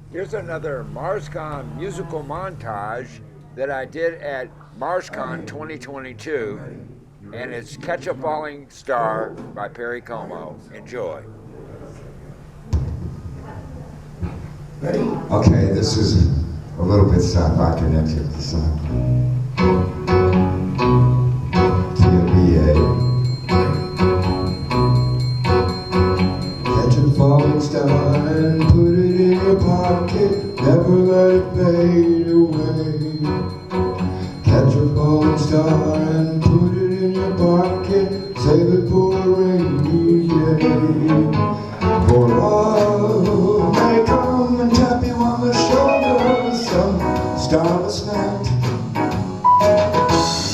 Here's another MARSCON musical montage that I did at MARSCON 2022, and it's Catch a Falling Star by Perry Como. Enjoy. Ready? Okay, this is a little bit sci-fi connected to song. Catch a falling star and put it in your pocket, never let it fade away. Catch a falling star and put it in your pocket, save it for a rainy day. For love may come and tap you on the shoulder some starless night.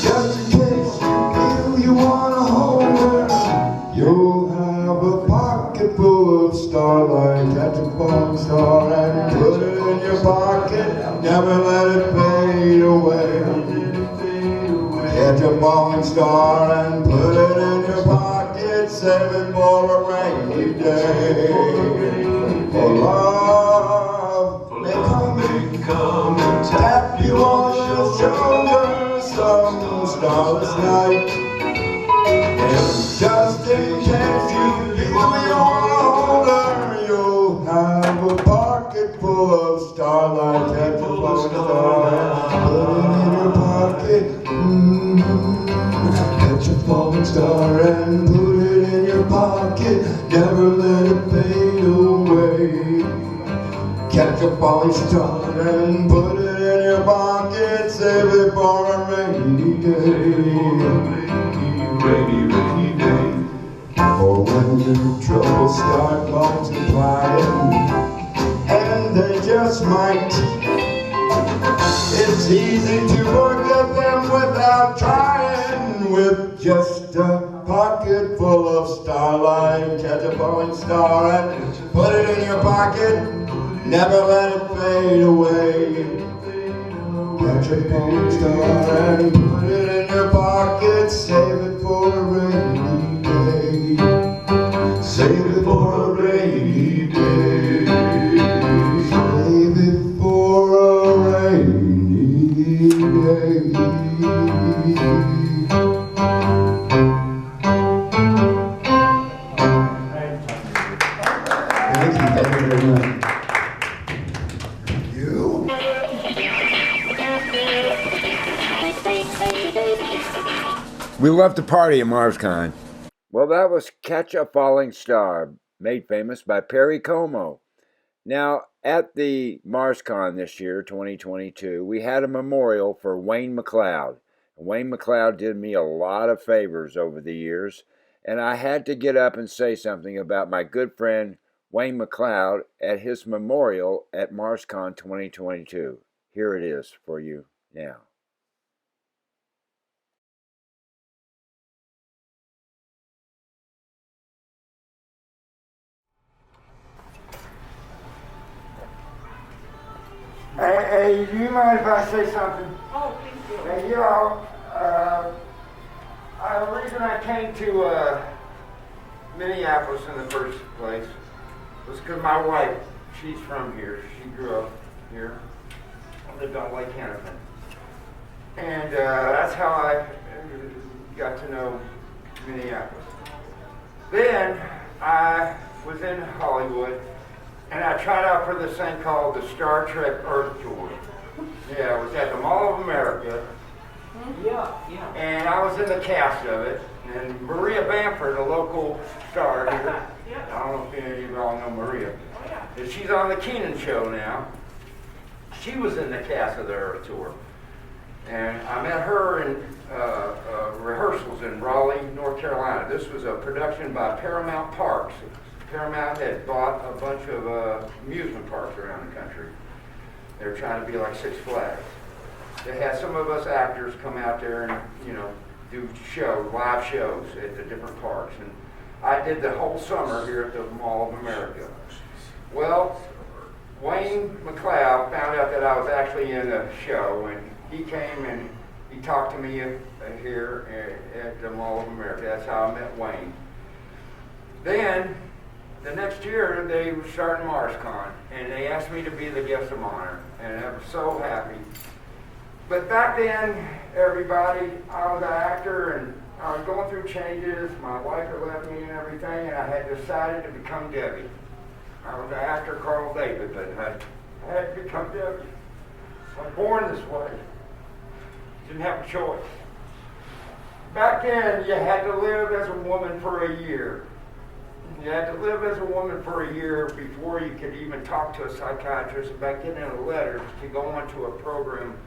Just in case you feel you want to hold her, you'll have a pocket full of starlight. Catch a falling star and put it in your pocket, never let it fade away. Catch a falling star and put it in your pocket, save it for a rainy day. For love may come and tap you on the shoulder some starless night. And just in case you feel you wanna hold her, you'll have a pocket full of starlight. Catch a falling star and put it in your pocket. Catch a falling star and put it in your pocket, never let it fade away. Catch a falling star and put it in your pocket, save it for a rainy day. Rainy day. For when your troubles start multiplying, and they just might, it's easy to forget them without trying. With just a pocket full of starlight, catch a falling star and put it in your pocket, never let it fade away. Catch a falling star and put it in your pocket, save it for a rainy day. Save it for a rainy day. Save it for a rainy day. Thank you very much. We love to party at MARSCON. Well, that was Catch a Falling Star, made famous by Perry Como. Now, at the MARSCON this year, 2022, we had a memorial for Wayne McCLOUD. Wayne McCLOUD did me a lot of favors over the years, and I had to get up and say something about my good friend Wayne McCLOUD at his memorial at MARSCON 2022. Here it is for you now. Hey, do you mind if I say something? Oh, please do. Hey, you know, the reason I came to Minneapolis in the first place was because my wife, she's from here. She grew up here. I lived on Lake Hennepin. And that's how I got to know Minneapolis. Then I was in Hollywood, and I tried out for this thing called the Star Trek Earth Tour. Yeah, it was at the Mall of America. Yeah. And I was in the cast of it. And Maria Bamford, a local star here. Yeah. I don't know if any of you all know Maria. Oh, yeah. And she's on the Keenan Show now. She was in the cast of the Earth Tour. And I met her in rehearsals in Raleigh, North Carolina. This was a production by Paramount Parks. Paramount had bought a bunch of amusement parks around the country. They were trying to be like Six Flags. They had some of us actors come out there and, do live shows at the different parks. And I did the whole summer here at the Mall of America. Well, Wayne McCLOUD found out that I was actually in a show, and he came and he talked to me here at the Mall of America. That's how I met Wayne. Then the next year they were starting MARSCON, and they asked me to be the guest of honor, and I was so happy. But back then, everybody, I was an actor, and I was going through changes. My wife had left me and everything, and I had decided to become Debbie. I was an actor, Carl David, but I had to become Debbie. I was born this way. Didn't have a choice. Back then, you had to live as a woman for a year. You had to live as a woman for a year before you could even talk to a psychiatrist about getting a letter to go onto a program,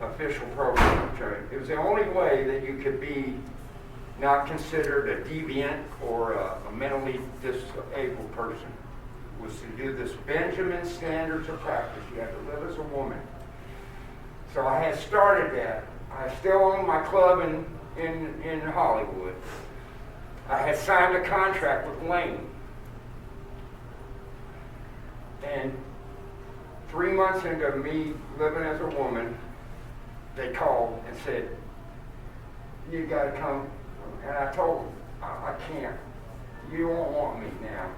official program. It was the only way that you could be not considered a deviant or a mentally disabled person, was to do this Benjamin standards of practice. You had to live as a woman. So I had started that. I still owned my club in Hollywood. I had signed a contract with Lane. And 3 months into me living as a woman, they called and said, you gotta come. And I told them, I can't. You won't want me now.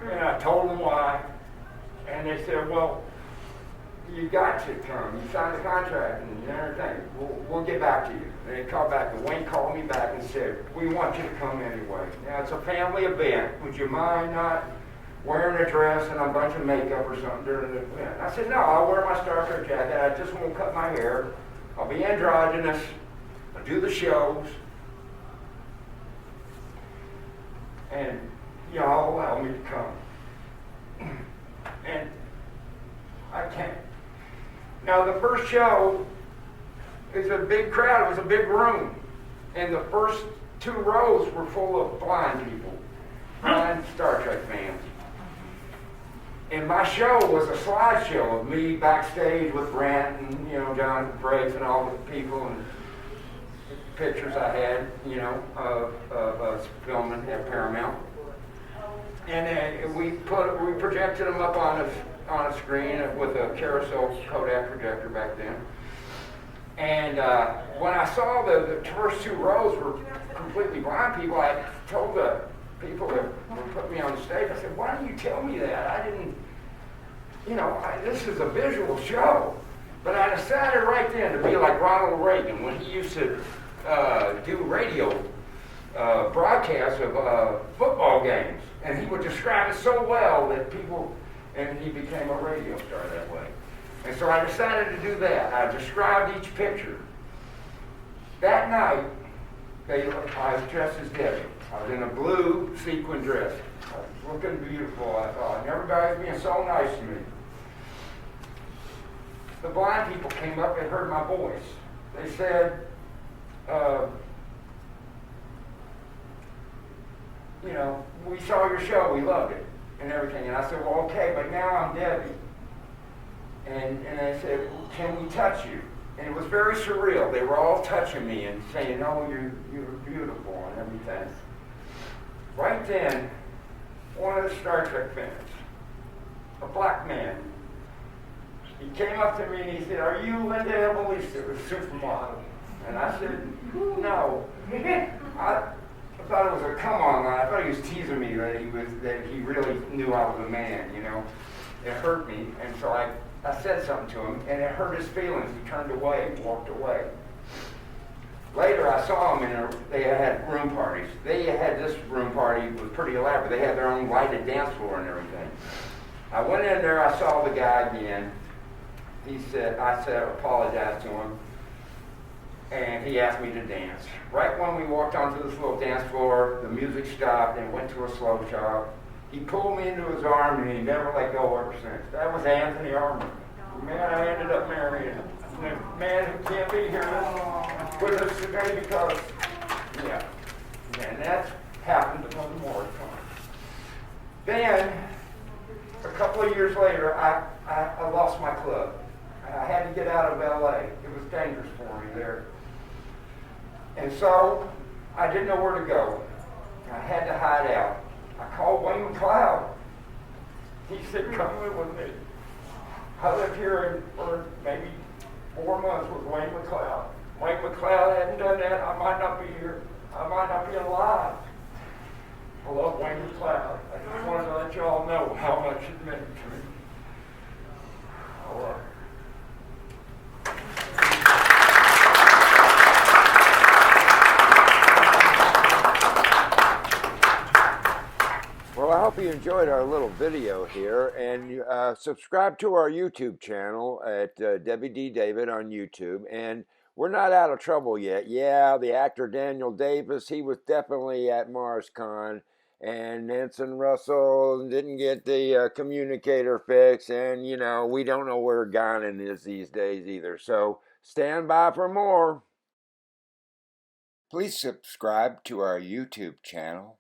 And I told them why. And they said, well, you got to come. You signed the contract and everything. We'll get back to you. And they called back. And Wayne called me back and said, we want you to come anyway. Now, it's a family event. Would you mind not wearing a dress and a bunch of makeup or something during the event? I said, no, I'll wear my Star Trek jacket. I just won't cut my hair. I'll be androgynous. I'll do the shows. And y'all allow me to come. And I can't. Now, the first show is a big crowd. It was a big room. And the first 2 rows were full of blind people, blind Star Trek fans. And my show was a slideshow of me backstage with Brent and, Jonathan Frakes and all the people and pictures I had, of us filming at Paramount. And we projected them up on a screen with a carousel Kodak projector back then. And when I saw the first 2 rows were completely blind people, I told the people that put me on the stage, I said, why didn't you tell me that? I didn't, this is a visual show. But I decided right then to be like Ronald Reagan when he used to do radio broadcasts of football games. And he would describe it so well that people, and he became a radio star that way. And so I decided to do that. I described each picture. That night, I was dressed as Debbie. I was in a blue sequin dress. I was looking beautiful, I thought. And everybody was being so nice to me. The blind people came up and heard my voice. They said, we saw your show, we loved it, and everything. And I said, well, okay, but now I'm Debbie. And they said, well, can we touch you? And it was very surreal. They were all touching me and saying, oh, you're beautiful and everything. Right then, one of the Star Trek fans, a black man, he came up to me and he said, are you Linda Evangelista, the supermodel? And I said, no. I thought it was a come-on line. I thought he was teasing me that he really knew I was a man, It hurt me, and so I said something to him, and it hurt his feelings. He turned away, walked away. Later, I saw him, they had room parties. They had this room party, it was pretty elaborate. They had their own lighted dance floor and everything. I went in there, I saw the guy again. I apologized to him, and he asked me to dance. Right when we walked onto this little dance floor, the music stopped and went to a slow chop. He pulled me into his arm and he never let go ever since. That was Anthony Armour. The man I ended up marrying. The man who can't be here with us today because, and that happened upon the MARSCON. Then, a couple of years later, I lost my club. I had to get out of LA. It was dangerous for me there. And so, I didn't know where to go. I had to hide out. I called Wayne McCLOUD. He said, come live with me. I lived here for maybe 4 months with Wayne McCLOUD. Wayne McCLOUD hadn't done that, I might not be here. I might not be alive. I love Wayne McCLOUD. I just wanted to let you all know how much it meant to me. I love it. Well, I hope you enjoyed our little video here, and subscribe to our YouTube channel at Debbie D. David on YouTube. And we're not out of trouble yet. Yeah, the actor Daniel Davis, he was definitely at MARSCON, and Nansen Russell didn't get the communicator fix, and you know, we don't know where Guinan is these days either. So stand by for more. Please subscribe to our YouTube channel.